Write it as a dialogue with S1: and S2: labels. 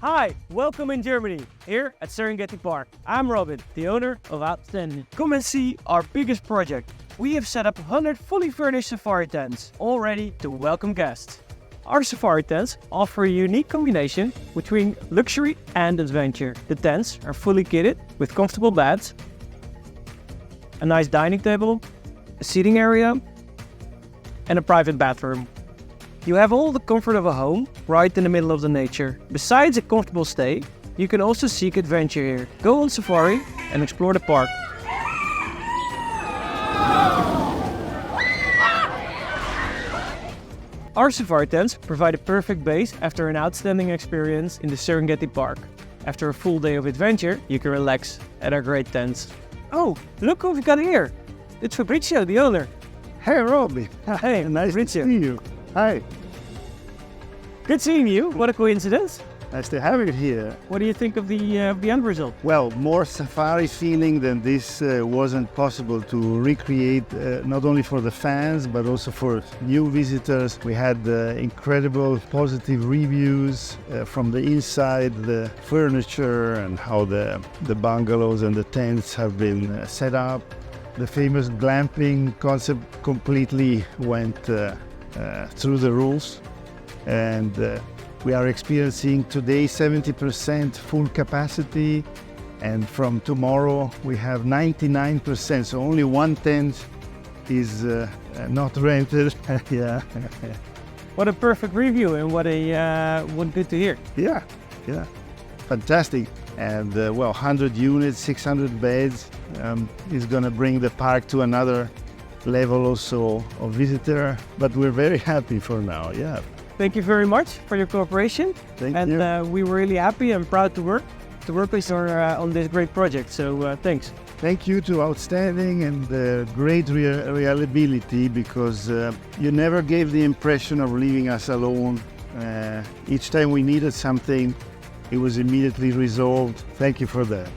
S1: Hi, welcome in Germany, here at Serengeti Park. I'm Robin, the owner of Outstanding. Come and see our biggest project. We have set up 100 fully furnished safari tents, all ready to welcome guests. Our safari tents offer a unique combination between luxury and adventure. The tents are fully kitted with comfortable beds, a nice dining table, a seating area, and a private bathroom. You have all the comfort of a home right in the middle of the nature. Besides a comfortable stay, you can also seek adventure here. Go on safari and explore the park. Our safari tents provide a perfect base after an outstanding experience in the Serengeti Park. After a full day of adventure, you can relax at our great tents. Oh, look who we've got here! It's Fabrizio, the owner.
S2: Hey, Robbie.
S1: Hey,
S2: Nice
S1: Fabrizio.
S2: to see you. Hi.
S1: Good seeing you. What a coincidence.
S2: Nice to have you here.
S1: What do you think of the end result?
S2: Well, more safari feeling than this wasn't possible to recreate, not only for the fans, but also for new visitors. We had incredible positive reviews from the inside, the furniture and how the bungalows and the tents have been set up. The famous glamping concept completely went through the rules. And we are experiencing today 70% full capacity, and from tomorrow we have 99%, so only one tent is not rented. Yeah.
S1: What a perfect review, and what good to hear.
S2: Yeah, fantastic. And 100 units, 600 beds is gonna bring the park to another level also of visitor, but we're very happy for now, yeah.
S1: Thank you very much for your cooperation.
S2: Thank
S1: you.
S2: And
S1: we were really happy and proud to work with you on this great project. So thanks.
S2: Thank you to Outstanding and great reliability, because you never gave the impression of leaving us alone. Each time we needed something, it was immediately resolved. Thank you for that.